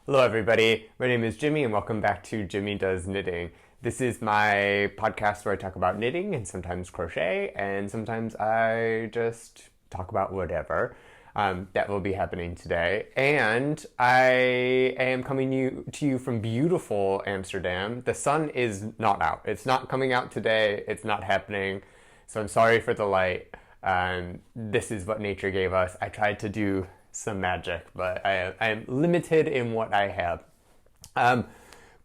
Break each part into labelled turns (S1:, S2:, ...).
S1: Hello everybody, my name is Jimmy and welcome back to Jimmy Does Knitting. This is my podcast where I talk about knitting and sometimes crochet and sometimes I just talk about whatever. That will be happening today. And I am coming to you from beautiful Amsterdam. The sun is not out. It's not coming out today. It's not happening. So I'm sorry for the light. This is what nature gave us. I tried to do some magic, but I am limited in what I have.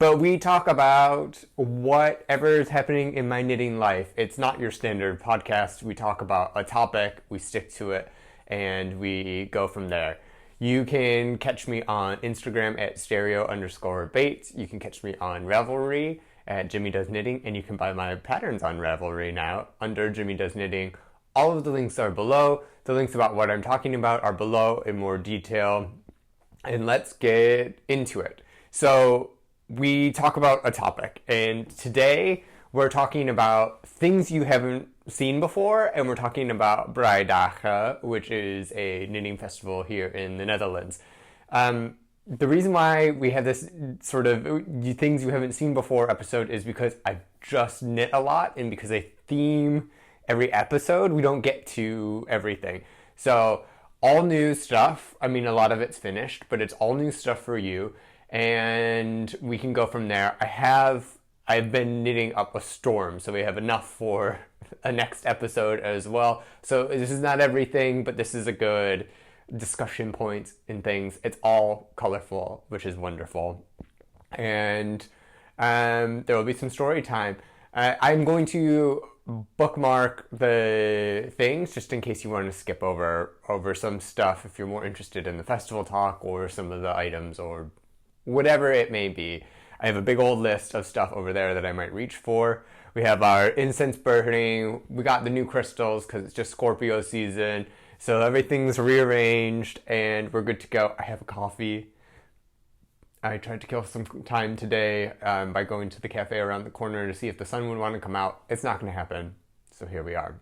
S1: But we talk about whatever is happening in my knitting life. It's not your standard podcast. We talk about a topic, we stick to it, and we go from there. You can catch me on Instagram at stereo_bates. You can catch me on Ravelry at Jimmy Does Knitting, and you can buy my patterns on Ravelry now under Jimmy Does Knitting. All of the links are below. The links about what I'm talking about are below in more detail. And let's get into it. So we talk about a topic, and today we're talking about things you haven't seen before, and we're talking about Breidagen, which is a knitting festival here in the Netherlands. The reason why we have this sort of things you haven't seen before episode is because I just knit a lot, and because I theme every episode, we don't get to everything. So all new stuff. I mean, a lot of it's finished, but it's all new stuff for you, and we can go from there. I've been knitting up a storm, so we have enough for a next episode as well. So this is not everything, but this is a good discussion point in things. It's all colorful, which is wonderful. And there will be some story time. I'm going to bookmark the things just in case you want to skip over some stuff if you're more interested in the festival talk or some of the items or whatever it may be. I have a big old list of stuff over there that I might reach for. We have our incense burning. We got the new crystals because it's just Scorpio season. So everything's rearranged and we're good to go. I have a coffee. I tried to kill some time today by going to the cafe around the corner to see if the sun would want to come out. It's not going to happen. So here we are.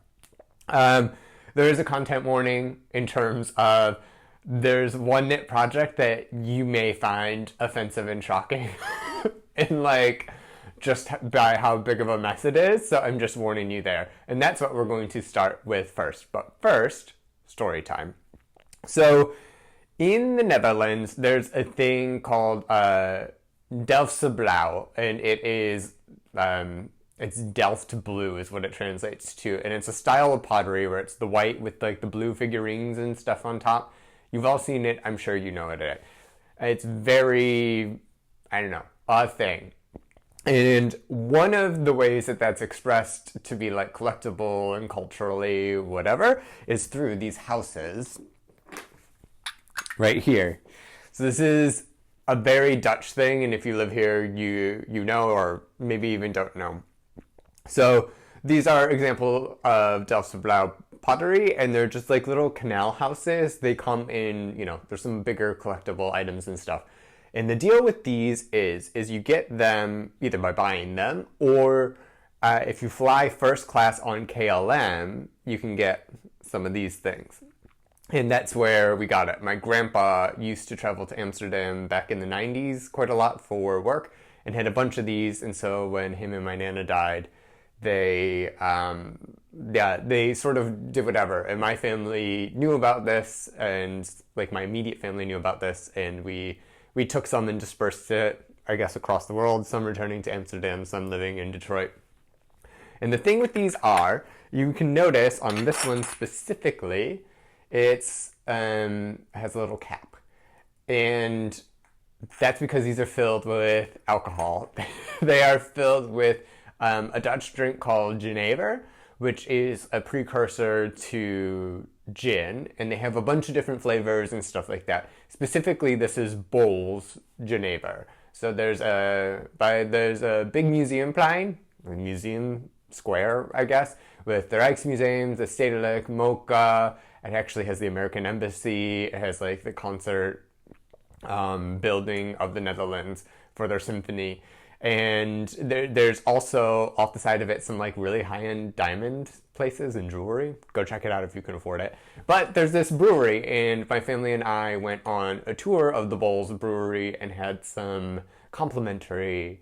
S1: There is a content warning in terms of there's one knit project that you may find offensive and shocking and like just by how big of a mess it is. So I'm just warning you there. And that's what we're going to start with first. But first, story time. So in the Netherlands, there's a thing called Delftse Blauw, and it is it's Delft blue is what it translates to, and it's a style of pottery where it's the white with like the blue figurines and stuff on top. You've all seen it, I'm sure you know it. It's very, I don't know, a thing. And one of the ways that that's expressed to be like collectible and culturally whatever is through these houses right here. So this is a very Dutch thing, and if you live here, you know, or maybe even don't know. So these are example of Delftse Blauw pottery, and they're just like little canal houses. They come in, you know, there's some bigger collectible items and stuff. And the deal with these is you get them either by buying them, or if you fly first class on KLM, you can get some of these things. And that's where we got it. My grandpa used to travel to Amsterdam back in the 90s quite a lot for work and had a bunch of these. And so when him and my Nana died, they sort of did whatever. And my family knew about this, and like my immediate family knew about this. And we took some and dispersed it, I guess, across the world, some returning to Amsterdam, some living in Detroit. And the thing with these are, you can notice on this one specifically, it's has a little cap, and that's because these are filled with alcohol. They are filled with a Dutch drink called Jenever, which is a precursor to gin, and they have a bunch of different flavors and stuff like that. Specifically, this is Bol's Jenever. So there's a big museumplein, a museum square, I guess, with the Rijksmuseum, the Stedelijk, Mocha. It actually has the American Embassy. It has like the concert building of the Netherlands for their symphony. And there's also off the side of it some like really high-end diamond places and jewelry. Go check it out if you can afford it. But there's this brewery, and my family and I went on a tour of the Bowls Brewery and had some complimentary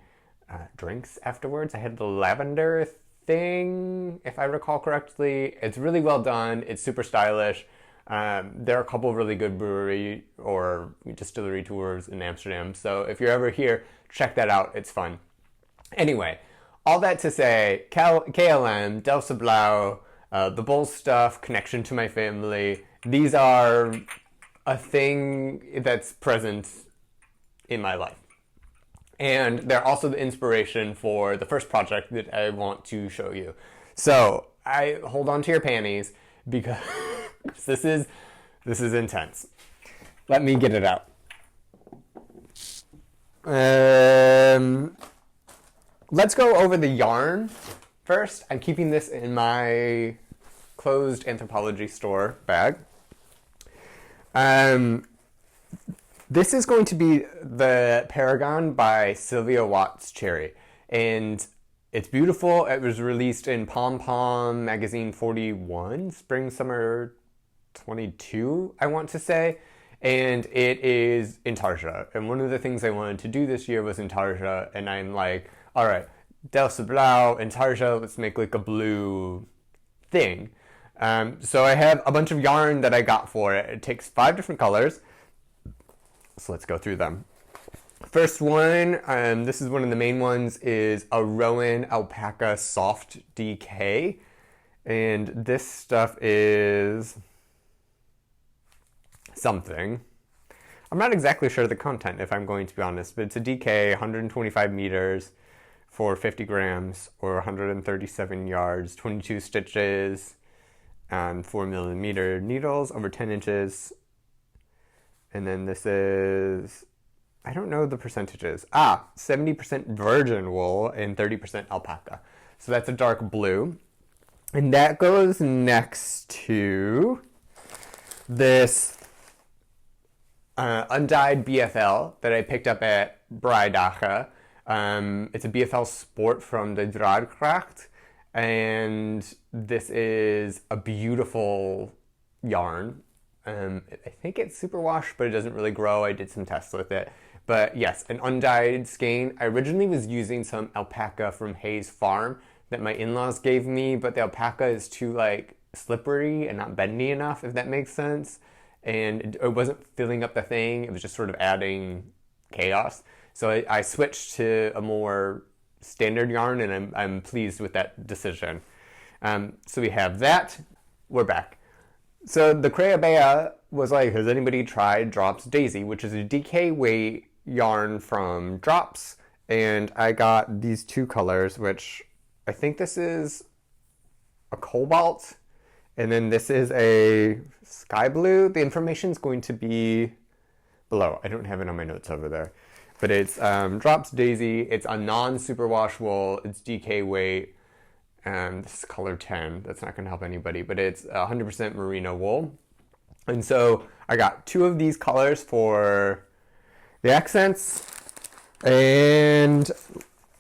S1: drinks afterwards. I had the lavender thing, if I recall correctly. It's really well done. It's super stylish. There are a couple of really good brewery or distillery tours in Amsterdam. So if you're ever here, check that out. It's fun. Anyway, all that to say, KLM, Delta Blau, the Bull stuff, connection to my family, these are a thing that's present in my life. And they're also the inspiration for the first project that I want to show you. So I hold on to your panties because this is intense. Let me get it out. Let's go over the yarn first. I'm keeping this in my closed anthropology store bag. This is going to be the Paragon by Sylvia Watts Cherry. And it's beautiful. It was released in Pom Pom Magazine 41, Spring Summer 22, I want to say. And it is Intarsia. And one of the things I wanted to do this year was Intarsia. And I'm like, all right, Delta Blau, Intarsia, let's make like a blue thing. So I have a bunch of yarn that I got for it. It takes 5 different colors. So let's go through them. First one, this is one of the main ones, is a Rowan Alpaca Soft DK. And this stuff is something. I'm not exactly sure of the content, if I'm going to be honest, but it's a DK, 125 meters for 50 grams or 137 yards, 22 stitches, and 4 millimeter needles over 10 inches. And then this is, I don't know the percentages. 70% virgin wool and 30% alpaca. So that's a dark blue. And that goes next to this Undyed BFL that I picked up at Breidagen. It's a BFL sport from the Draad Kracht. And this is a beautiful yarn. I think it's superwash, but it doesn't really grow. I did some tests with it. But yes, an undyed skein. I originally was using some alpaca from Hayes Farm that my in-laws gave me, but the alpaca is too like slippery and not bendy enough, if that makes sense. And it wasn't filling up the thing. It was just sort of adding chaos. So I switched to a more standard yarn, and I'm pleased with that decision. So we have that. We're back. So the Creabea was like, has anybody tried Drops Daisy, which is a DK weight yarn from Drops. And I got these 2 colors, which I think this is a Cobalt, and then this is a Sky Blue. The information is going to be below. I don't have it on my notes over there. But it's Drops Daisy. It's a non-superwash wool. It's DK weight. This is color 10. That's not going to help anybody, but it's 100% merino wool. And so I got 2 of these colors for the accents, and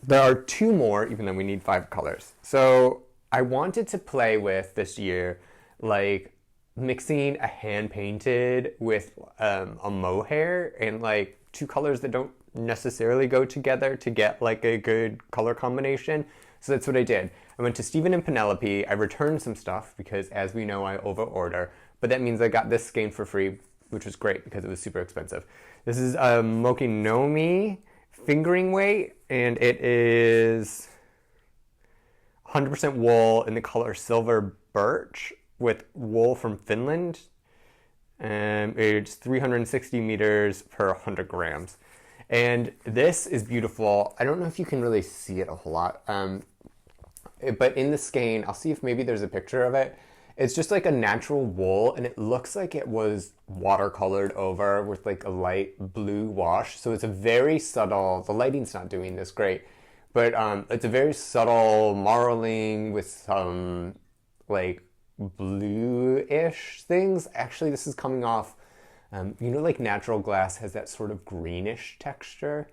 S1: there are 2 more, even though we need 5 colors. So I wanted to play with this year, like mixing a hand painted with a mohair and like 2 colors that don't necessarily go together to get like a good color combination. So that's what I did. I went to Stephen and Penelope. I returned some stuff because, as we know, I over-order. But that means I got this skein for free, which was great because it was super expensive. This is a Mominoki fingering weight, and it is 100% wool in the color Silver Birch with wool from Finland. It's 360 meters per 100 grams. And this is beautiful. I don't know if you can really see it a whole lot. But in the skein, I'll see if maybe there's a picture of it. It's just like a natural wool, and it looks like it was watercolored over with like a light blue wash. So it's a very subtle, the lighting's not doing this great, but it's a very subtle marling with some like blue-ish things. Actually, this is coming off, like natural glass has that sort of greenish texture.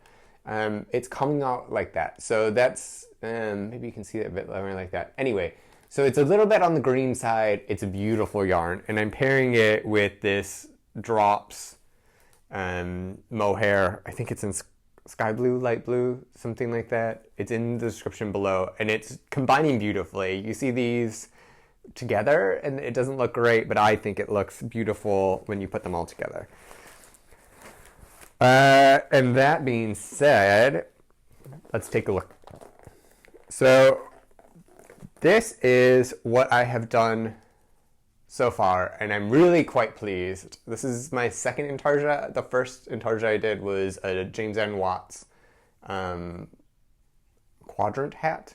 S1: it's coming out like that. So that's, maybe you can see it a bit lower like that. Anyway, so it's a little bit on the green side. It's a beautiful yarn, and I'm pairing it with this Drops Mohair. I think it's in sky blue, light blue, something like that. It's in the description below, and it's combining beautifully. You see these together, and it doesn't look great, but I think it looks beautiful when you put them all together. And that being said, let's take a look. So this is what I have done so far, and I'm really quite pleased. This is my second Intarsia. The first Intarsia I did was a James N. Watts quadrant hat,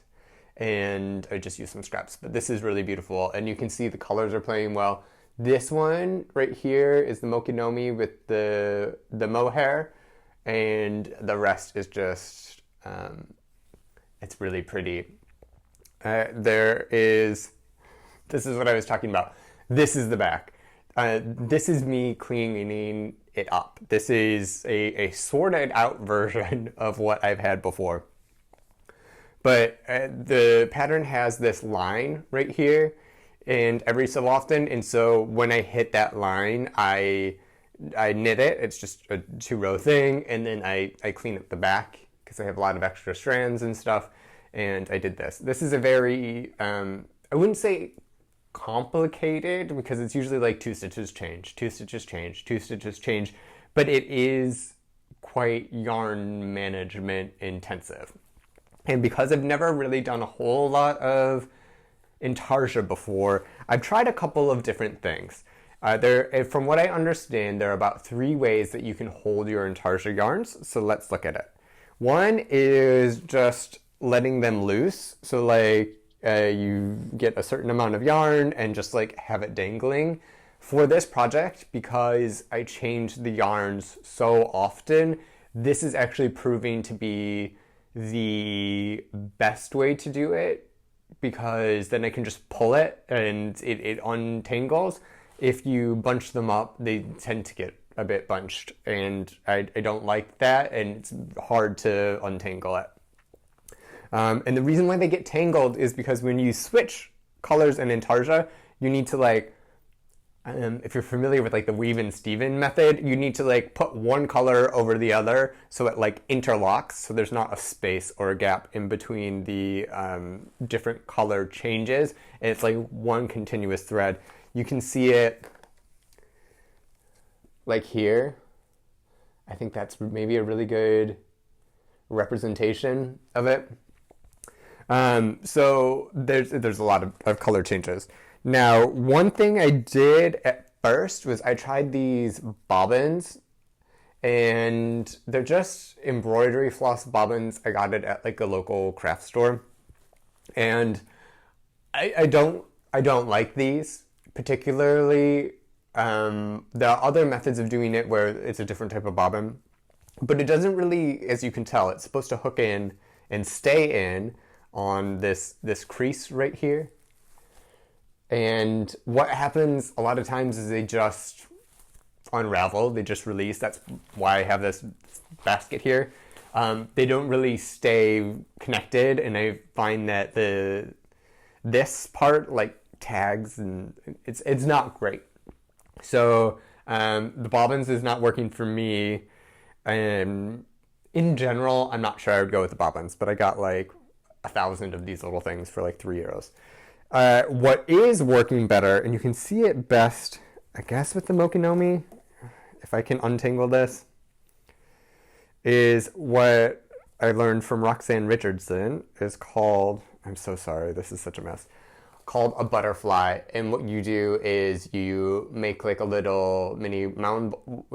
S1: and I just used some scraps. But this is really beautiful, and you can see the colors are playing well. This one right here is the Mominoki with the Mohair, and the rest is just, it's really pretty. This is what I was talking about. This is the back. This is me cleaning it up. This is a sorted out version of what I've had before. But the pattern has this line right here, and every so often, and so when I hit that line, I knit it. It's just a 2-row thing, and then I clean up the back because I have a lot of extra strands and stuff, and I did this. This is a very, I wouldn't say complicated, because it's usually like 2 stitches change, 2 stitches change, 2 stitches change, but it is quite yarn management intensive. And because I've never really done a whole lot of Intarsia before, I've tried a couple of different things. From what I understand, there are about 3 ways that you can hold your Intarsia yarns, so let's look at it. One is just letting them loose, so like you get a certain amount of yarn and just like have it dangling. For this project, because I change the yarns so often, this is actually proving to be the best way to do it, because then I can just pull it and it untangles. If you bunch them up, they tend to get a bit bunched, and I don't like that, and it's hard to untangle it. And the reason why they get tangled is because when you switch colors in Intarsia, you need to like, if you're familiar with like the weave and Steven method, you need to like put one color over the other so it like interlocks, so there's not a space or a gap in between the different color changes, and it's like one continuous thread. You can see it like here. I think that's maybe a really good representation of it. So there's a lot of color changes. Now, one thing I did at first was I tried these bobbins, and they're just embroidery floss bobbins. I got it at like a local craft store, and I don't like these particularly. There are other methods of doing it where it's a different type of bobbin, but it doesn't really, as you can tell, it's supposed to hook in and stay in on this crease right here. And what happens a lot of times is they just unravel, they just release. That's why I have this basket here. They don't really stay connected, and I find that this part like tags, and it's not great. So the bobbins is not working for me. In general, I'm not sure I would go with the bobbins, but I got like 1,000 of these little things for like €3. What is working better, and you can see it best, I guess, with the Mominoki, if I can untangle this, is what I learned from Roxanne Richardson. Is called, I'm so sorry, this is such a mess, called a butterfly. And what you do is you make like a little mini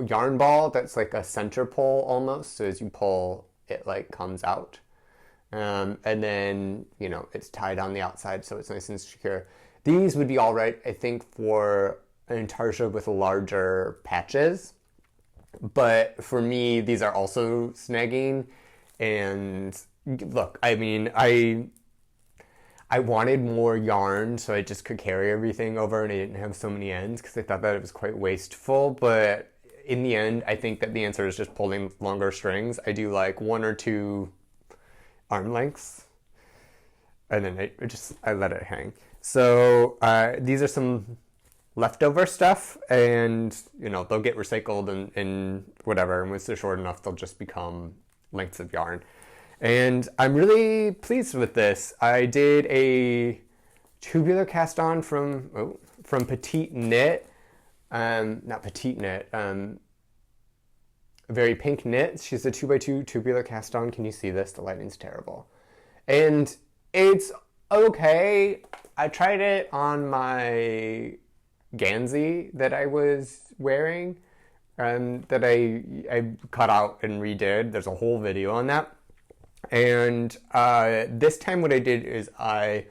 S1: yarn ball that's like a center pull almost, so as you pull, it like comes out. And then, you know, it's tied on the outside, so it's nice and secure. These would be all right, I think, for an Intarsia with larger patches. But for me, these are also snagging. And look, I mean, I wanted more yarn so I just could carry everything over and I didn't have so many ends, because I thought that it was quite wasteful. But in the end, I think that the answer is just pulling longer strings. I do like 1 or 2 arm lengths, and then I let it hang. So these are some leftover stuff, and they'll get recycled and whatever, and once they're short enough they'll just become lengths of yarn. And I'm really pleased with this. I did a tubular cast on from Petite Knit, not Petite Knit, Very Pink Knit. She's a 2x2 tubular cast on. Can you see this? The lighting's terrible. And it's okay. I tried it on my Gansey that I was wearing, that I cut out and redid. There's a whole video on that. And this time what I did is I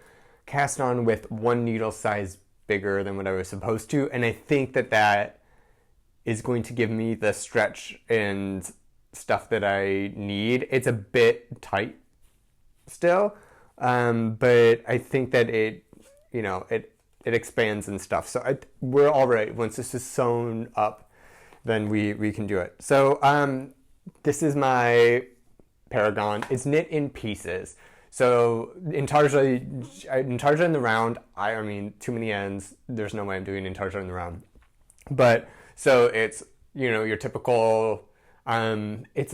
S1: cast on with 1 needle size bigger than what I was supposed to, and I think that is going to give me the stretch and stuff that I need. It's a bit tight still, but I think that it expands and stuff. So we're all right. Once this is sewn up, then we can do it. So this is my Paragon. It's knit in pieces. So Intarsia in the round, I mean, too many ends. There's no way I'm doing Intarsia in the round. But so it's, your typical, it's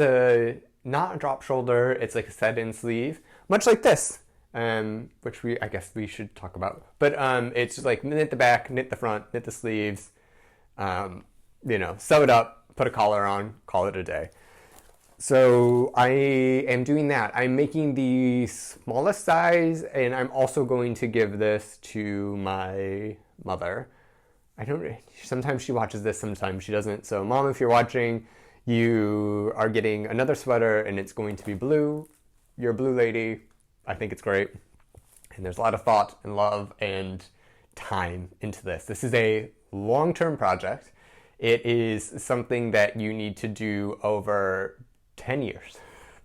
S1: not a drop shoulder. It's like a set-in sleeve, much like this, which I guess we should talk about. But it's just like knit the back, knit the front, knit the sleeves, sew it up, put a collar on, call it a day. So I am doing that. I'm making the smallest size, and I'm also going to give this to my mother. Sometimes she watches this, sometimes she doesn't. So Mom, if you're watching, you are getting another sweater, and it's going to be blue. You're a blue lady. I think it's great. And there's a lot of thought and love and time into this. This is a long-term project. It is something that you need to do over 10 years.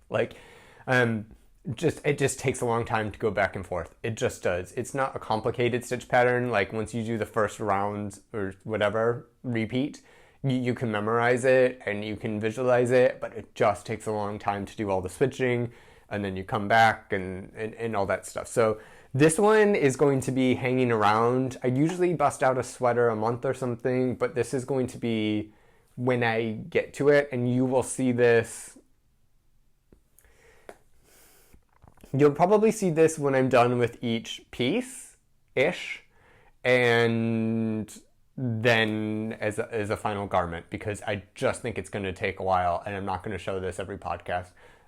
S1: It just takes a long time to go back and forth. It just does. It's not a complicated stitch pattern. Like once you do the first round or whatever, repeat, you can memorize it and you can visualize it, but it just takes a long time to do all the switching, and then you come back and all that stuff. So this one is going to be hanging around. I usually bust out a sweater a month or something, but this is going to be when I get to it, and you will see this. You'll probably see this when I'm done with each piece-ish, and then as a final garment, because I just think it's going to take a while, and I'm not going to show this every podcast.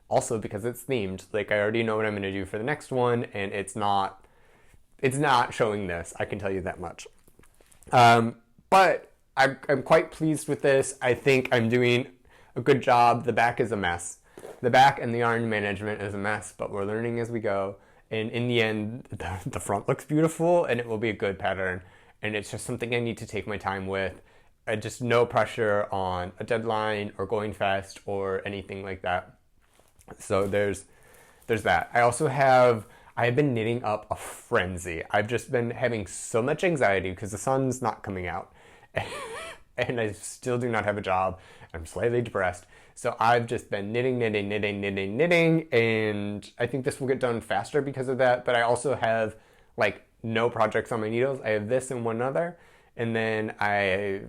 S1: Also because it's themed. Like I already know what I'm going to do for the next one, and it's not showing this. I can tell you that much. But I'm quite pleased with this. I think I'm doing a good job. The back is a mess. The back and the yarn management is a mess, but we're learning as we go. And in the end, the front looks beautiful, and it will be a good pattern. And it's just something I need to take my time with. Just no pressure on a deadline or going fast or anything like that. So there's that. I have been knitting up a frenzy. I've just been having so much anxiety because the sun's not coming out. And I still do not have a job. I'm slightly depressed. So I've just been knitting, and I think this will get done faster because of that. But I also have no projects on my needles. I have this and one other, and then I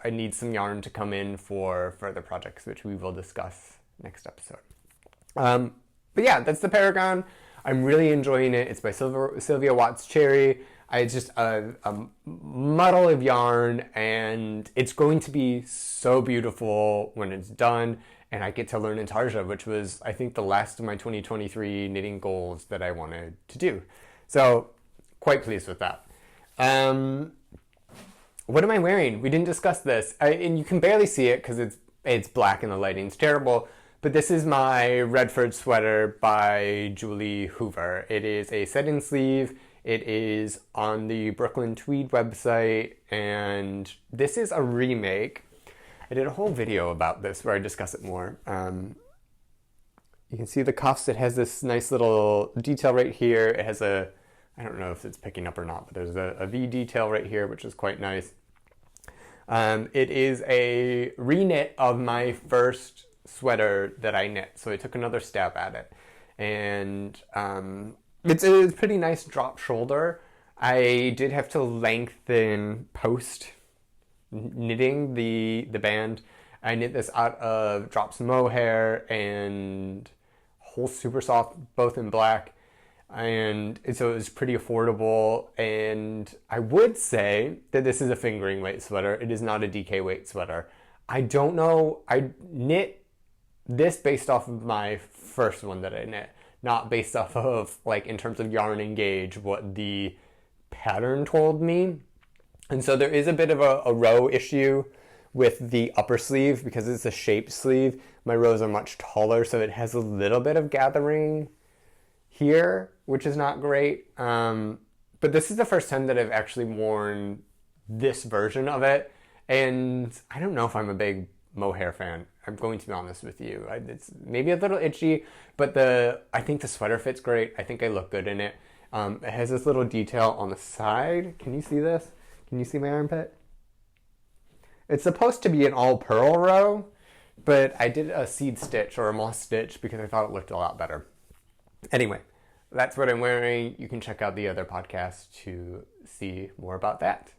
S1: need some yarn to come in for further projects, which we will discuss next episode. But yeah, that's the Paragon. I'm really enjoying it. It's by Sylvia Watts Cherry. It's just a muddle of yarn, and it's going to be so beautiful when it's done. And I get to learn Intarsia, which was, I think, the last of my 2023 knitting goals that I wanted to do. So, quite pleased with that. What am I wearing? We didn't discuss this. And you can barely see it because it's black and the lighting's terrible. But this is my Redford sweater by Julie Hoover. It is a set-in sleeve. It is on the Brooklyn Tweed website. And this is a remake. I did a whole video about this where I discuss it more. You can see the cuffs. It has this nice little detail right here. It has I don't know if it's picking up or not, but there's a V detail right here, which is quite nice. It is a reknit of my first sweater that I knit, so I took another stab at it. And it's a pretty nice drop shoulder. I did have to lengthen post knitting the band. I knit this out of Drops Mohair and Holst Supersoft, both in black. And so it was pretty affordable. And I would say that this is a fingering weight sweater. It is not a DK weight sweater. I don't know. I knit this based off of my first one that I knit, not based off of, like, in terms of yarn and gauge, what the pattern told me. And so there is a bit of a row issue with the upper sleeve because it's a shaped sleeve. My rows are much taller, so it has a little bit of gathering here, which is not great. But this is the first time that I've actually worn this version of it, and I don't know if I'm a big Mohair fan. I'm going to be honest with you. It's maybe a little itchy, but I think the sweater fits great. I think I look good in it. It has this little detail on the side. Can you see this? Can you see my armpit? It's supposed to be an all pearl row, but I did a seed stitch or a moss stitch because I thought it looked a lot better. Anyway, that's what I'm wearing. You can check out the other podcast to see more about that.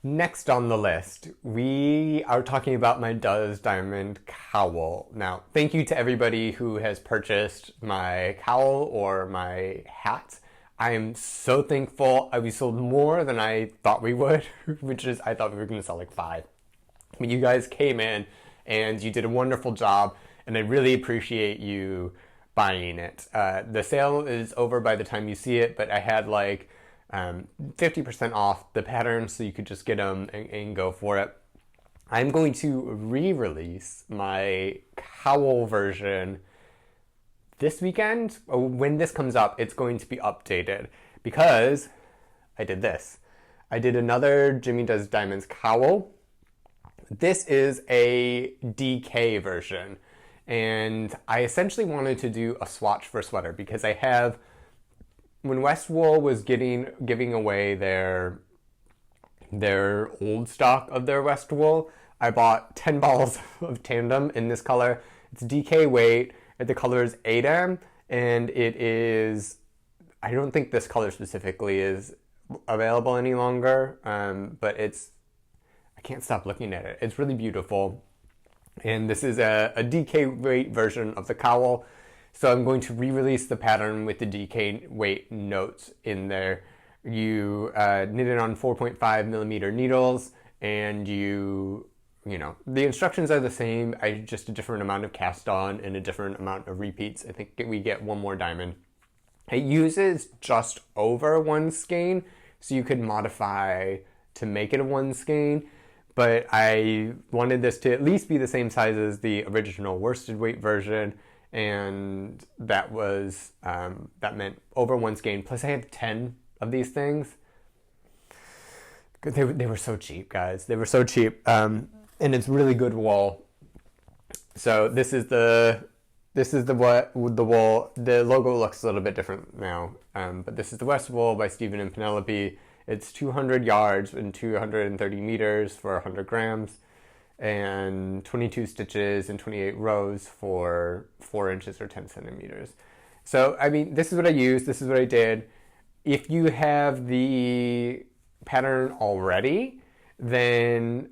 S1: Next on the list, we are talking about my Does Diamond cowl. Now, thank you to everybody who has purchased my cowl or my hat. I am so thankful. We sold more than I thought we would, which is, I thought we were going to sell like 5. But you guys came in and you did a wonderful job, and I really appreciate you buying it. The sale is over by the time you see it, but I had like 50% off the pattern, so you could just get them and go for it. I'm going to re-release my cowl version this weekend. When this comes up, it's going to be updated because I did this. I did another Jimmy Does Diamonds cowl. This is a DK version, and I essentially wanted to do a swatch for sweater because I have, when Westwool was giving away their old stock of their Westwool, I bought 10 balls of Tandem in this color. It's DK weight. The color is Edam, and it is, I don't think this color specifically is available any longer, but I can't stop looking at it. It's really beautiful. And this is a DK weight version of the cowl. So I'm going to re-release the pattern with the DK weight notes in there. You knit it on 4.5 millimeter needles, and the instructions are the same. Just a different amount of cast on and a different amount of repeats. I think we get one more diamond. It uses just over 1 skein, so you could modify to make it a 1 skein. But I wanted this to at least be the same size as the original worsted weight version, and that was that meant over 1 skein. Plus I had 10 of these things. They were so cheap, guys. They were so cheap, and it's really good wool. So this is the wool. The logo looks a little bit different now, but this is the West Wool by Stephen and Penelope. It's 200 yards and 230 meters for 100 grams, and 22 stitches and 28 rows for 4 inches or 10 centimeters. So, I mean, this is what I used. This is what I did. If you have the pattern already, then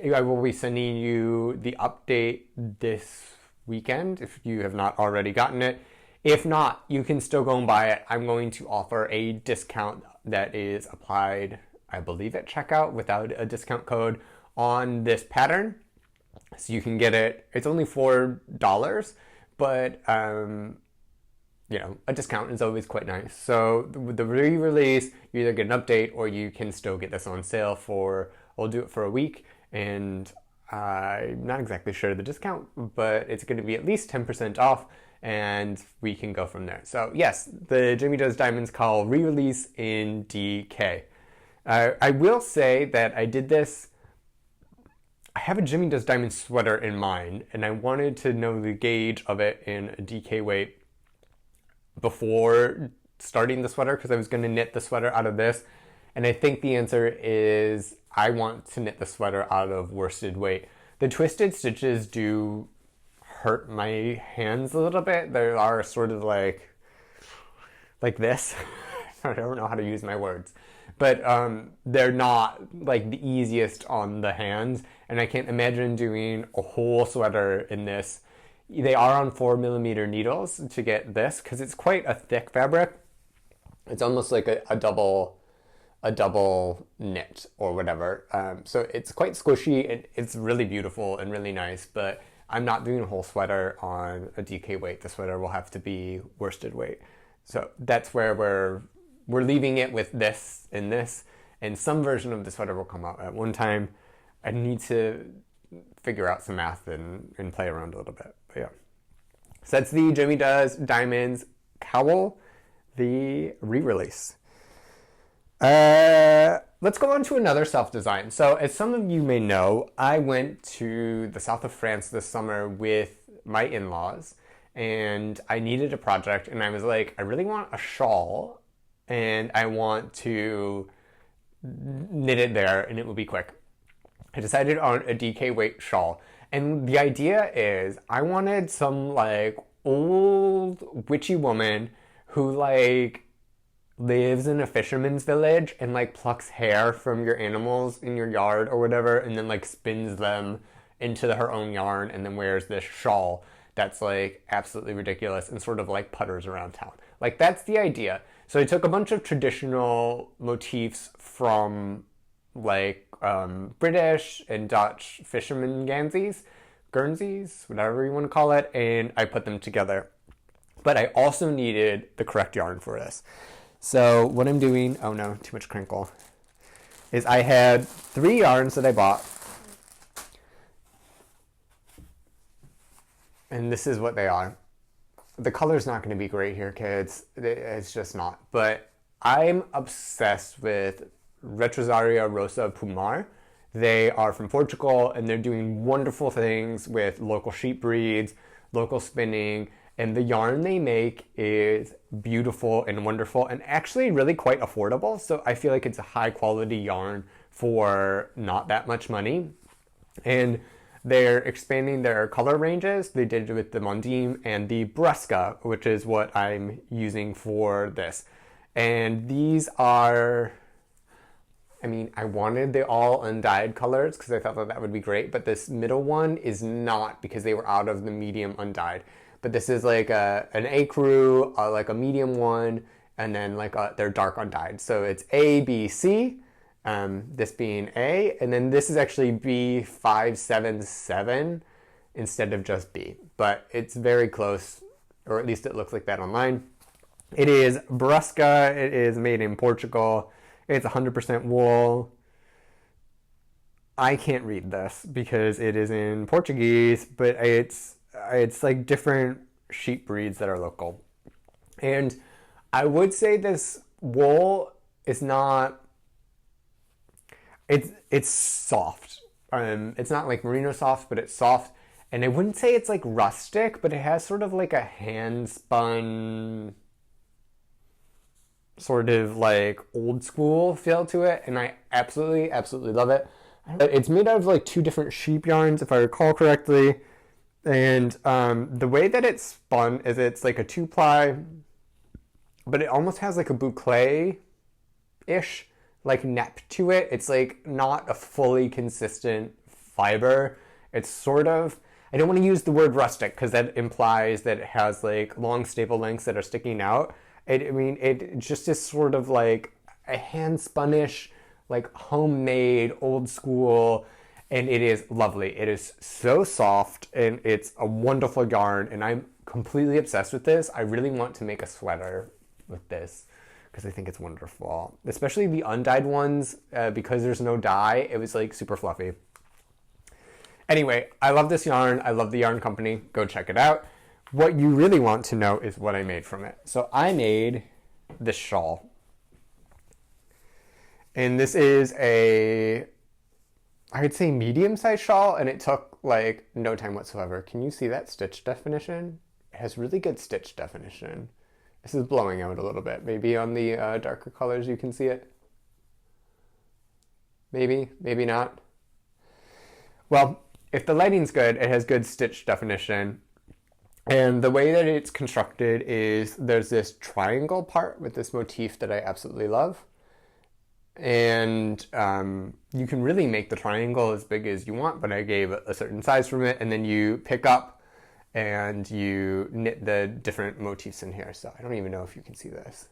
S1: I will be sending you the update this weekend if you have not already gotten it. If not, you can still go and buy it. I'm going to offer a discount that is applied, I believe, at checkout without a discount code on this pattern. So you can get it. It's only $4, but a discount is always quite nice. So with the re-release, you either get an update or you can still get this on sale I'll do it for a week. And I'm not exactly sure the discount, but it's going to be at least 10% off, and we can go from there. So yes, the Jimmy Does Diamonds cowl re-release in DK. I will say that I did this. I have a Jimmy Does Diamonds sweater in mind, and I wanted to know the gauge of it in a DK weight before starting the sweater because I was going to knit the sweater out of this. And I think the answer is I want to knit the sweater out of worsted weight. The twisted stitches do hurt my hands a little bit. They are sort of like this. I don't know how to use my words. But they're not like the easiest on the hands. And I can't imagine doing a whole sweater in this. They are on 4mm needles to get this because it's quite a thick fabric. It's almost like a double knit or whatever. So it's quite squishy and it's really beautiful and really nice, but I'm not doing a whole sweater on a DK weight. The sweater will have to be worsted weight. So that's where we're leaving it with this and this, and some version of the sweater will come out at one time. I need to figure out some math and play around a little bit, but yeah. So that's the Jimmy Does Diamonds Cowl, the re-release. Let's go on to another self-design. So as some of you may know, I went to the south of France this summer with my in-laws, and I needed a project, and I was like, I really want a shawl, and I want to knit it there, and it will be quick. I decided on a DK weight shawl, and the idea is I wanted some like old witchy woman who like lives in a fisherman's village and like plucks hair from your animals in your yard or whatever, and then like spins them into her own yarn and then wears this shawl that's like absolutely ridiculous and sort of like putters around town. Like that's the idea. So I took a bunch of traditional motifs from like British and Dutch fisherman Guernseys, whatever you want to call it, and I put them together. But I also needed the correct yarn for this. So what I'm doing, oh no, too much crinkle, is I had 3 yarns that I bought. And this is what they are. The color's not going to be great here, kids. It's just not. But I'm obsessed with Retrosaria Rosa Pumar. They are from Portugal, and they're doing wonderful things with local sheep breeds, local spinning, and the yarn they make is beautiful and wonderful and actually really quite affordable. So I feel like it's a high quality yarn for not that much money. And they're expanding their color ranges. They did it with the Mondim and the Brusca, which is what I'm using for this. And these are, I mean, I wanted the all undyed colors because I thought that would be great, but this middle one is not because they were out of the medium undyed. But this is like an ecru, like a medium one, and then like they're dark undyed. So it's A, B, C, this being A, and then this is actually B577 instead of just B. But it's very close, or at least it looks like that online. It is Brusca. It is made in Portugal. It's 100% wool. I can't read this because it is in Portuguese, but it's like different sheep breeds that are local. And I would say this wool is not, it's soft. It's not like merino soft, but it's soft. And I wouldn't say it's like rustic, but it has sort of like a hand spun, sort of like old school feel to it. And I absolutely, absolutely love it. It's made out of like 2 different sheep yarns, if I recall correctly. And the way that it's spun is it's like a 2-ply, but it almost has like a boucle-ish like nep to it. It's like not a fully consistent fiber. It's sort of, I don't want to use the word rustic because that implies that it has like long staple lengths that are sticking out. It just is sort of like a hand-spun-ish, like homemade, old school, and it is lovely. It is so soft, and it's a wonderful yarn, and I'm completely obsessed with this. I really want to make a sweater with this because I think it's wonderful. Especially the undyed ones, because there's no dye, it was like super fluffy. Anyway, I love this yarn. I love the yarn company. Go check it out. What you really want to know is what I made from it. So I made this shawl. And this is I would say medium-sized shawl, and it took like no time whatsoever. Can you see that stitch definition? It has really good stitch definition. This is blowing out a little bit. Maybe on the darker colors you can see it. Maybe, maybe not. Well, if the lighting's good, it has good stitch definition. And the way that it's constructed is there's this triangle part with this motif that I absolutely love. And you can really make the triangle as big as you want, but I gave a certain size from it, and then you pick up and you knit the different motifs in here. So I don't even know if you can see this.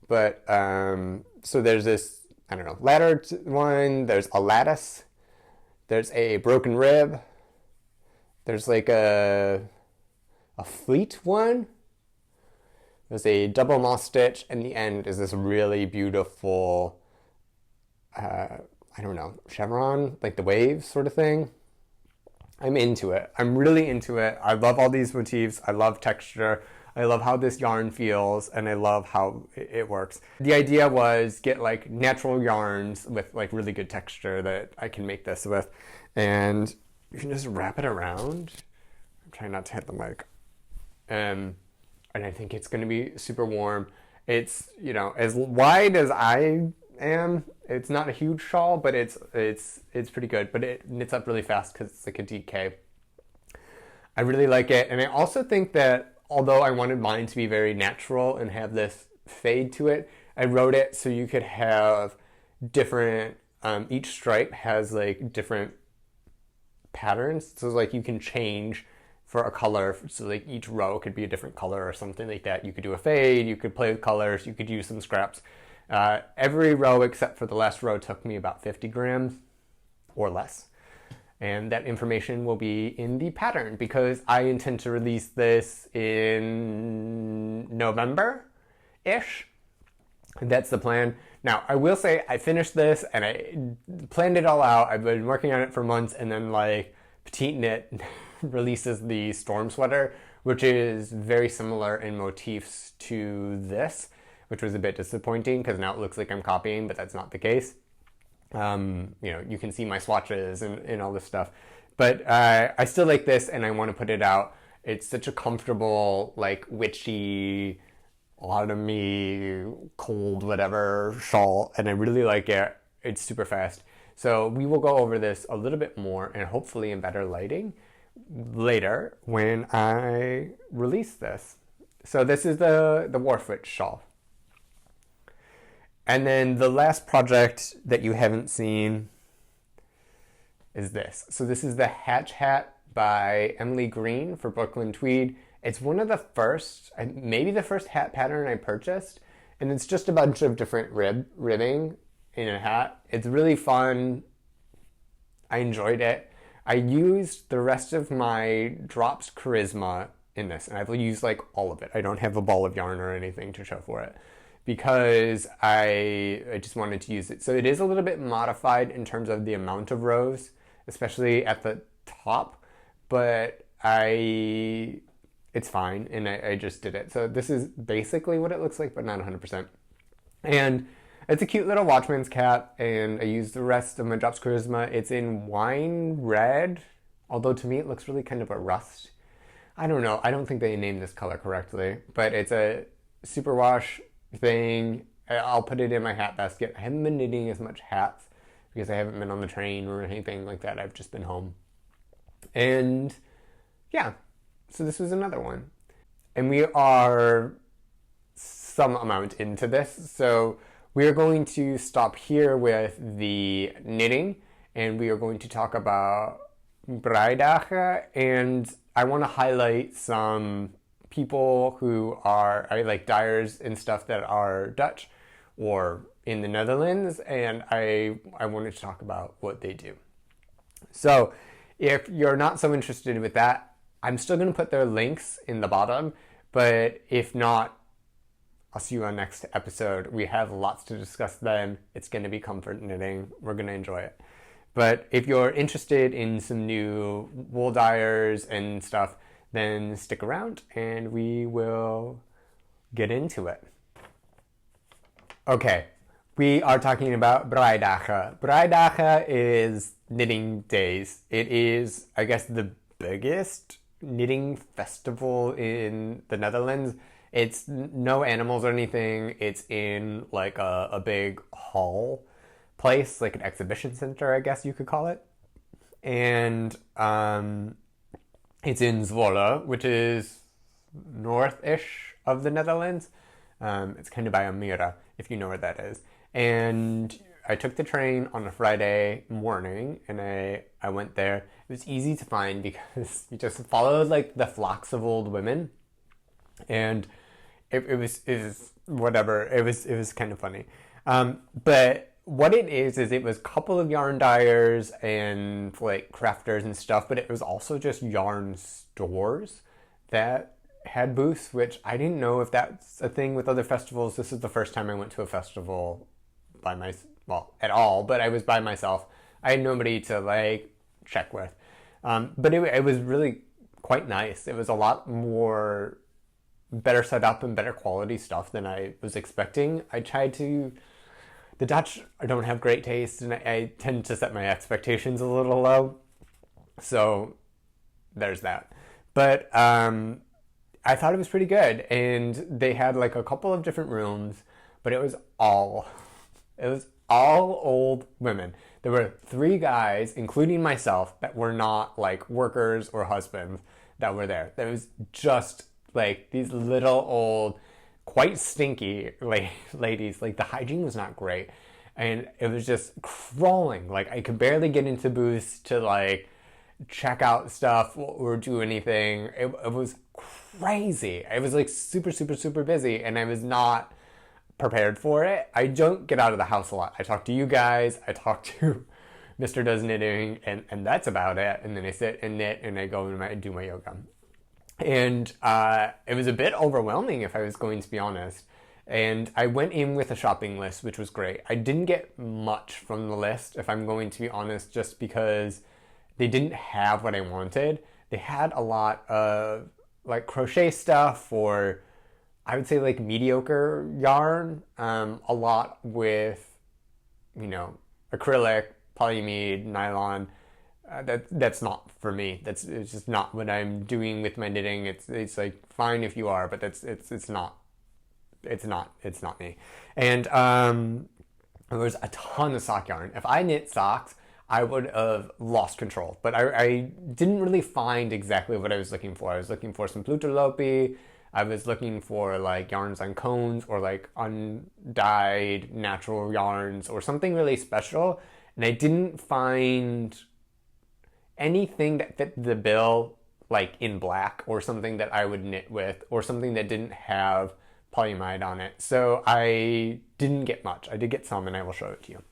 S1: But so there's this, I don't know, ladder one, there's a lattice, there's a broken rib, there's like a fleet one, there's a double moss stitch, and the end is this really beautiful, I don't know, chevron, like the waves sort of thing. I'm into it. I'm really into it. I love all these motifs. I love texture. I love how this yarn feels, and I love how it works. The idea was get like natural yarns with like really good texture that I can make this with, and you can just wrap it around. I'm trying not to hit the mic. And I think it's going to be super warm. It's, you know, as wide as I am. It's not a huge shawl, but it's pretty good. But it knits up really fast because it's like a DK. I really like it, and I also think that although I wanted mine to be very natural and have this fade to it, I wrote it so you could have different. Each stripe has like different patterns, so like you can change for a color. So like each row could be a different color or something like that. You could do a fade. You could play with colors. You could use some scraps. Every row except for the last row took me about 50 grams or less. And that information will be in the pattern because I intend to release this in November-ish. That's the plan. Now, I will say I finished this and I planned it all out. I've been working on it for months, and then like Petite Knit releases the storm sweater, which is very similar in motifs to this, which was a bit disappointing because now it looks like I'm copying, but that's not the case. You know, you can see my swatches and all this stuff. But I still like this, and I want to put it out. It's such a comfortable, like, witchy, autumny, cold, whatever shawl, and I really like it. It's super fast. So we will go over this a little bit more, and hopefully in better lighting later when I release this. So this is the Wharf Witch shawl. And then the last project that you haven't seen is this. So this is the Hatch Hat by Emily Green for Brooklyn Tweed. It's one of the first, maybe the first hat pattern I purchased. And it's just a bunch of different ribbing in a hat. It's really fun. I enjoyed it. I used the rest of my drops Karisma in this, and I've used like all of it. I don't have a ball of yarn or anything to show for it, because I just wanted to use it. So it is a little bit modified in terms of the amount of rows, especially at the top, but it's fine, and I just did it. So this is basically what it looks like, but not 100%. And it's a cute little watchman's cap, and I used the rest of my Drops Charisma. It's in wine red, although to me it looks really kind of a rust. I don't know. I don't think they named this color correctly, but it's a superwash thing. I'll put it in my hat basket. I haven't been knitting as much hats because I haven't been on the train or anything like that. I've just been home. And yeah, so this was another one. And we are some amount into this. So we are going to stop here with the knitting, and we are going to talk about Breidagen, and I want to highlight some people who are, I like dyers and stuff that are Dutch or in the Netherlands, and I wanted to talk about what they do. So if you're not so interested with that, I'm still going to put their links in the bottom, but if not, I'll see you on next episode. We have lots to discuss then. It's going to be comfort knitting. We're going to enjoy it. But if you're interested in some new wool dyers and stuff, then stick around and we will get into it. Okay, we are talking about Breidagen. Breidagen is knitting days. It is, I guess, the biggest knitting festival in the Netherlands. It's no animals or anything. It's in like a big hall, place, like an exhibition center, I guess you could call it. And it's in Zwolle, which is north-ish of the Netherlands. It's kind of by Almere, if you know where that is. And I took the train on a Friday morning, and I went there. It was easy to find because you just followed like the flocks of old women, and it was whatever. It was kind of funny. But what it is it was a couple of yarn dyers and like crafters and stuff, but it was also just yarn stores that had booths, which I didn't know if that's a thing with other festivals. This is the first time I went to a festival at all, but I was by myself. I had nobody to like check with. But it was really quite nice. It was a lot more better set up and better quality stuff than I was expecting. The Dutch don't have great taste, and I tend to set my expectations a little low. So there's that. But I thought it was pretty good, and they had like a couple of different rooms, but it was all old women. There were 3 guys, including myself, that were not like workers or husbands that were there. There was just like these little old, quite stinky ladies. Like the hygiene was not great, and it was just crawling. Like I could barely get into booths to like check out stuff or do anything. It was crazy. I was like super, super, super busy, and I was not prepared for it. I don't get out of the house a lot. I talk to you guys, I talk to Mr. Does Knitting, and that's about it. And then I sit and knit, and I go and do my yoga. And it was a bit overwhelming, if I was going to be honest. And I went in with a shopping list, which was great. I didn't get much from the list, if I'm going to be honest, just because they didn't have what I wanted. They had a lot of like crochet stuff, or I would say like mediocre yarn, a lot with, acrylic, polyamide, nylon. That's not for me. It's just not what I'm doing with my knitting. It's like fine if you are, but it's not me. And there was a ton of sock yarn. If I knit socks, I would have lost control. But I didn't really find exactly what I was looking for. I was looking for some Plutolopi. I was looking for like yarns on cones, or like undyed natural yarns, or something really special. And I didn't find anything that fit the bill, like in black, or something that I would knit with, or something that didn't have polyamide on it. So I didn't get much. I did get some, and I will show it to you.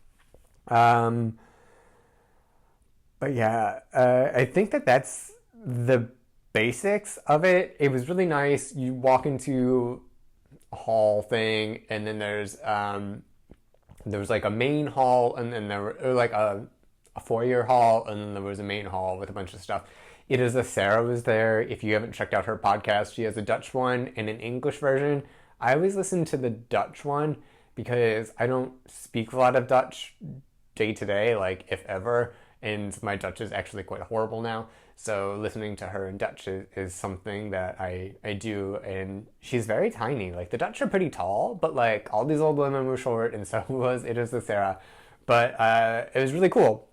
S1: But yeah, I think that's the basics of it. It was really nice. You walk into a hall thing, and then there was like a main hall, and then there were like a foyer hall, and then there was a main hall with a bunch of stuff. Sarah was there. If you haven't checked out her podcast, she has a Dutch one and an English version. I always listen to the Dutch one because I don't speak a lot of Dutch day to day, like if ever, and my Dutch is actually quite horrible now. So listening to her in Dutch is something that I do, and she's very tiny. Like the Dutch are pretty tall, but like all these old women were short, and so was Sarah. But it was really cool.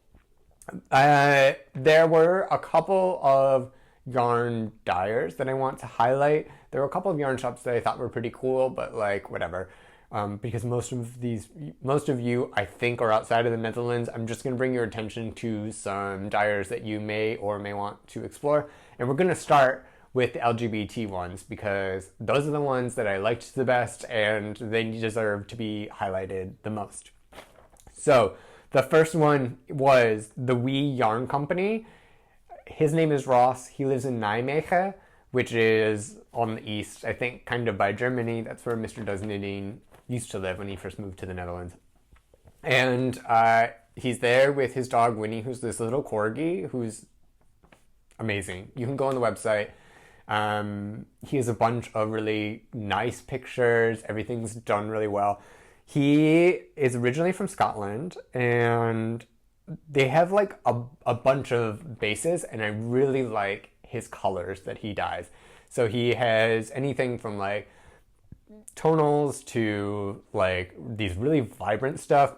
S1: There were a couple of yarn dyers that I want to highlight. There were a couple of yarn shops that I thought were pretty cool, but like whatever. Because most of you, I think, are outside of the Netherlands. I'm just going to bring your attention to some dyers that you may or may want to explore. And we're going to start with the LGBT ones, because those are the ones that I liked the best, and they deserve to be highlighted the most. So the first one was the Wee Yarn Company. His name is Ross. He lives in Nijmegen, which is on the east, I think, kind of by Germany. That's where Mr. Does Knitting used to live when he first moved to the Netherlands. And he's there with his dog Winnie, who's this little corgi, who's amazing. You can go on the website. He has a bunch of really nice pictures. Everything's done really well. He is originally from Scotland, and they have like a bunch of bases, and I really like his colors that he dyes. So he has anything from like tonals to like these really vibrant stuff.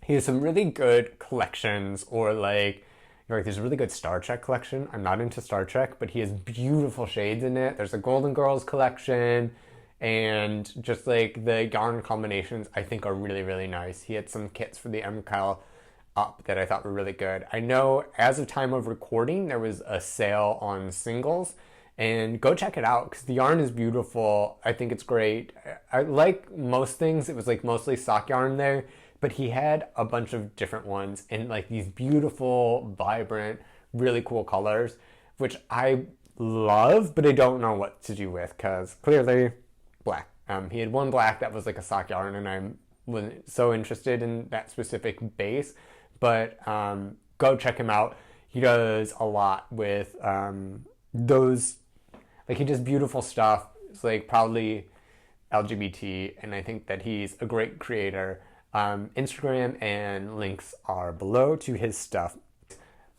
S1: He has some really good collections, or like there's a really good Star Trek collection. I'm not into Star Trek, but he has beautiful shades in it. There's a Golden Girls collection, and just like the yarn combinations I think are really, really nice. He had some kits for the MCAL up that I thought were really good. I know as of time of recording, there was a sale on singles, and go check it out because the yarn is beautiful. I think it's great. I like most things. It was like mostly sock yarn there, but he had a bunch of different ones in like these beautiful, vibrant, really cool colors, which I love, but I don't know what to do with because clearly black. He had one black that was like a sock yarn, and I wasn't so interested in that specific base, but go check him out. He does a lot with those, like he does beautiful stuff. It's like probably LGBT, and I think that he's a great creator. Instagram and links are below to his stuff.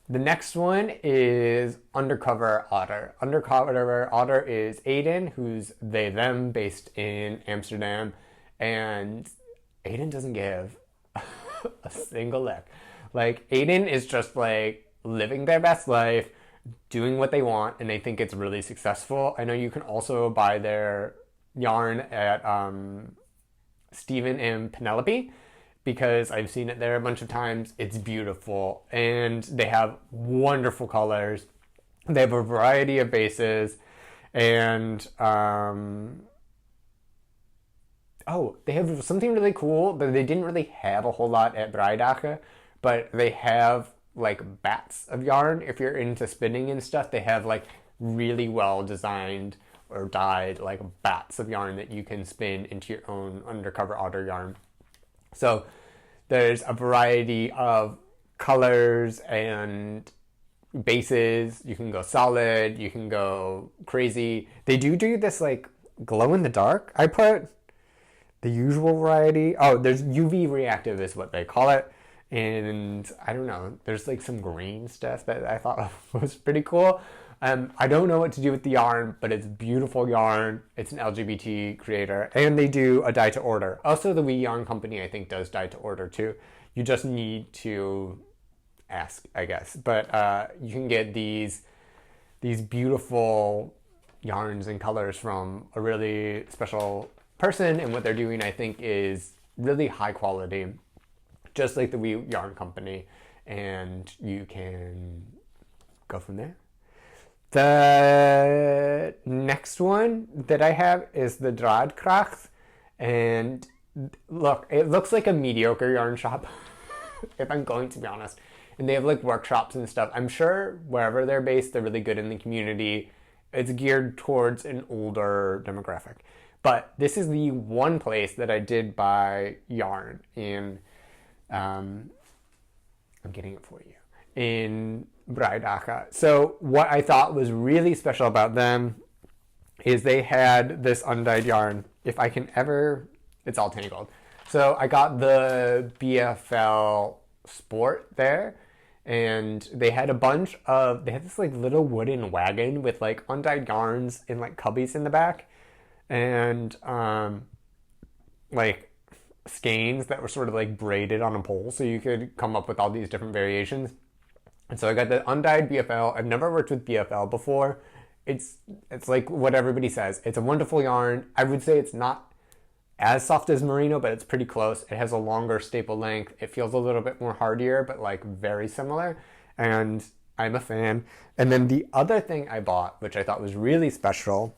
S1: The next one is Undercover Otter. Undercover Otter is Aiden, who's they, them, based in Amsterdam, and Aiden doesn't give a single lick. Like, Aiden is just like living their best life, doing what they want, and I think it's really successful. I know you can also buy their yarn at Stephen and Penelope, because I've seen it there a bunch of times. It's beautiful, and they have wonderful colors. They have a variety of bases, and they have something really cool that they didn't really have a whole lot at Breidagen, but they have like bats of yarn. If you're into spinning and stuff, they have like really well designed or dyed like bats of yarn that you can spin into your own Undercover Otter yarn. So there's a variety of colors and bases. You can go solid, you can go crazy. They do this like glow in the dark. I put the usual variety. Oh, there's UV reactive is what they call it. And I don't know, there's like some green stuff that I thought was pretty cool. I don't know what to do with the yarn, but it's beautiful yarn. It's an LGBT creator, and they do a dye to order. Also, the Wee Yarn Company, I think, does dye to order too. You just need to ask, I guess. But you can get these beautiful yarns and colors from a really special person, and what they're doing, I think, is really high quality, just like the Wee Yarn Company, and you can go from there. The next one that I have is the Draad Kracht, and look, it looks like a mediocre yarn shop, if I'm going to be honest. And they have like workshops and stuff. I'm sure wherever they're based, they're really good in the community. It's geared towards an older demographic. But this is the one place that I did buy yarn in, I'm getting it for you, in Breidagen. So what I thought was really special about them is they had this undyed yarn. If I can ever, it's all tangled. So I got the BFL Sport there, and they had they had this like little wooden wagon with like undyed yarns in like cubbies in the back, and like skeins that were sort of like braided on a pole, so you could come up with all these different variations. And so I got the undyed BFL. I've never worked with BFL before. It's like what everybody says. It's a wonderful yarn. I would say it's not as soft as merino, but it's pretty close. It has a longer staple length. It feels a little bit more hardier, but like very similar. And I'm a fan. And then the other thing I bought, which I thought was really special,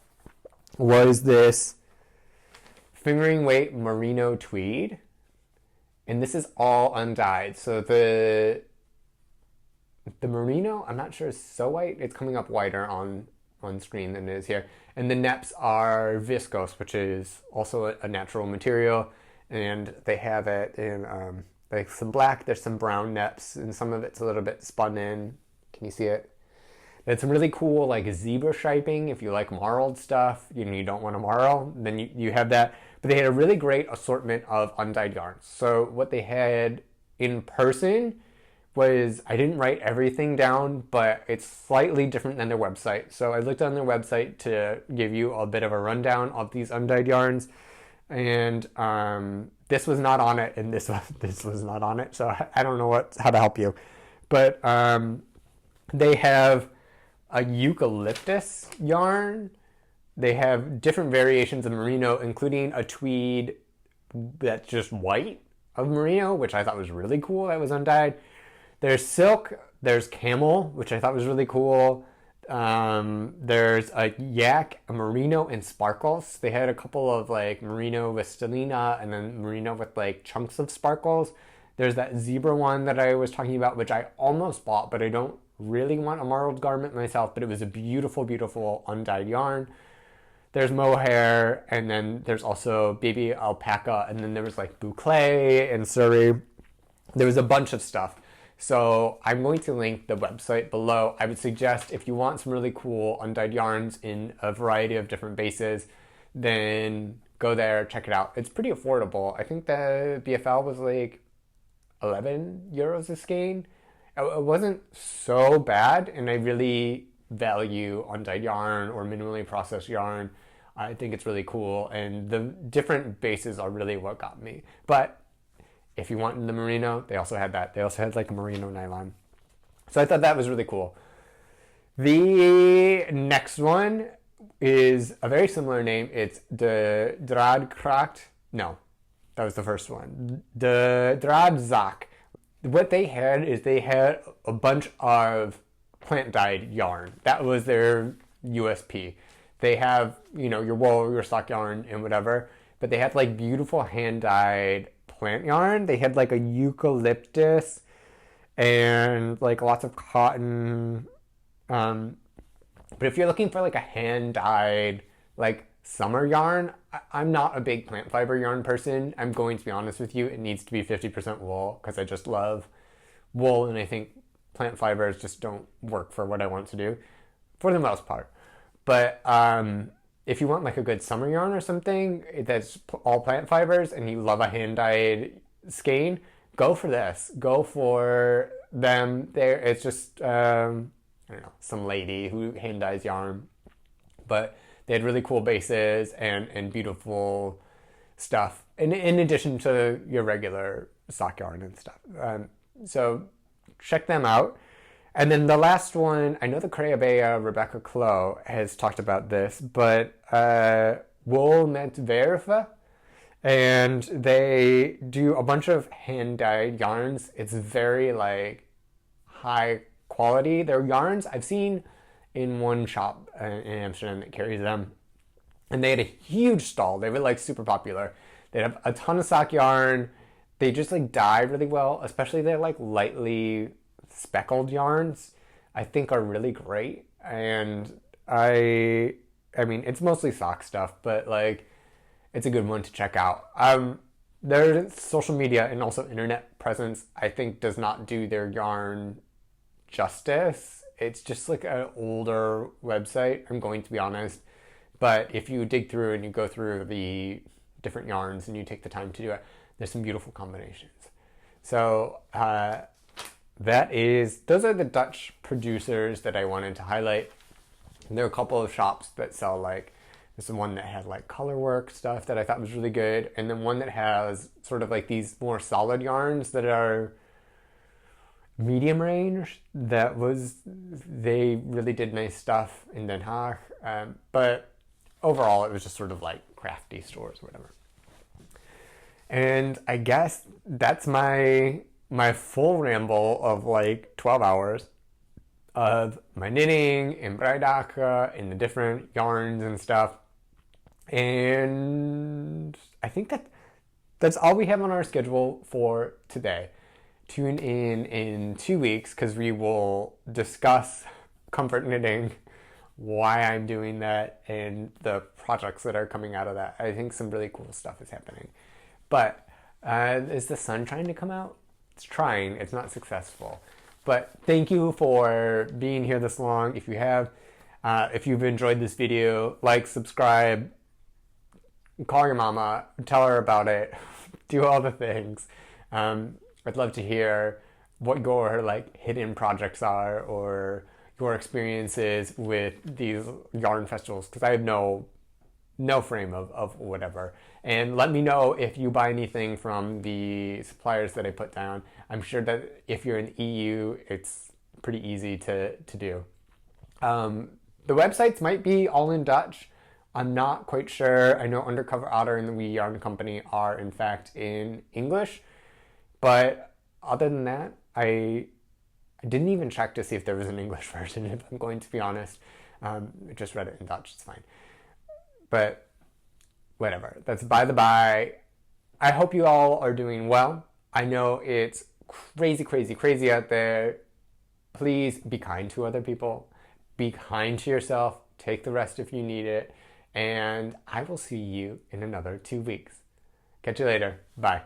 S1: was this fingering weight merino tweed. And this is all undyed. So the merino, I'm not sure, is so white. It's coming up whiter on screen than it is here. And the neps are viscose, which is also a natural material. And they have it in like some black, there's some brown neps, and some of it's a little bit spun in. Can you see it? It's some really cool like zebra striping. If you like marled stuff, you don't want to marl, then you have that. But they had a really great assortment of undyed yarns. So what they had in person was, I didn't write everything down, but it's slightly different than their website. So I looked on their website to give you a bit of a rundown of these undyed yarns. and this was not on it, and this was not on it. So I don't know how to help you, but they have a eucalyptus yarn. They have different variations of merino, including a tweed that's just white of merino, which I thought was really cool. That was undyed. There's silk. There's camel, which I thought was really cool. There's a yak, a merino, and sparkles. They had a couple of like merino with stellina and then merino with like chunks of sparkles. There's that zebra one that I was talking about, which I almost bought, but I don't really want a marbled garment myself, but it was a beautiful, beautiful undyed yarn. There's mohair, and then there's also baby alpaca, and then there was like boucle and Surrey. There was a bunch of stuff. So I'm going to link the website below. I would suggest if you want some really cool undyed yarns in a variety of different bases, then go there, check it out. It's pretty affordable. I think the BFL was like 11 euros a skein. It wasn't so bad, and I really value undyed yarn or minimally processed yarn. I think it's really cool, and the different bases are really what got me. But if you want the merino, they also had that. They also had like a merino nylon. So I thought that was really cool. The next one is a very similar name. It's the Draad Kracht. No, that was the first one. The Draad Zak. What they had is they had a bunch of plant-dyed yarn. That was their USP. They have, your wool, your sock yarn, and whatever. But they had like beautiful hand-dyed plant yarn. They had like a eucalyptus and like lots of cotton. But if you're looking for like a hand-dyed like summer yarn, I'm not a big plant fiber yarn person. I'm going to be honest with you. It needs to be 50% wool because I just love wool, and I think plant fibers just don't work for what I want to do for the most part. But if you want like a good summer yarn or something that's all plant fibers and you love a hand-dyed skein, go for this. Go for them. It's just, I don't know, some lady who hand-dyes yarn. But they had really cool bases and beautiful stuff in addition to your regular sock yarn and stuff. So check them out. And then the last one, I know the Creabea Rebecca Clow has talked about this, but Wool Met Verve, and they do a bunch of hand-dyed yarns. It's very like high quality. Their yarns I've seen in one shop in Amsterdam that carries them, and they had a huge stall. They were like super popular. They have a ton of sock yarn. They just like dye really well, especially their like lightly speckled yarns, I think are really great. And I mean, it's mostly sock stuff, but like, it's a good one to check out. Their social media and also internet presence, I think, does not do their yarn justice. It's just like an older website, I'm going to be honest. But if you dig through and you go through the different yarns and you take the time to do it, there's some beautiful combinations. So, those are the Dutch producers that I wanted to highlight. And there are a couple of shops that sell like, there's one that had like color work stuff that I thought was really good. And then one that has sort of like these more solid yarns that are medium range. They really did nice stuff in Den Haag. But overall it was just sort of like crafty stores or whatever. And I guess that's my full ramble of like 12 hours of my knitting in Breidagen and the different yarns and stuff. And I think that's all we have on our schedule for today. Tune in 2 weeks because we will discuss comfort knitting, why I'm doing that, and the projects that are coming out of that. I think some really cool stuff is happening. But is the sun trying to come out? It's trying. It's not successful. But thank you for being here this long. If you have, if you've enjoyed this video, like, subscribe, call your mama, tell her about it, do all the things. I'd love to hear what your like hidden projects are or your experiences with these yarn festivals, because I have no no frame of whatever. And let me know if you buy anything from the suppliers that I put down. I'm sure that if you're in the EU, it's pretty easy to do. The websites might be all in Dutch. I'm not quite sure. I know Undercover Otter and the Wee Yarn Company are in fact in English, but other than that, I didn't even check to see if there was an English version, if I'm going to be honest. I just read it in Dutch, it's fine. But whatever, that's by the by. I hope you all are doing well. I know it's crazy, crazy, crazy out there. Please be kind to other people. Be kind to yourself. Take the rest if you need it. And I will see you in another 2 weeks. Catch you later. Bye.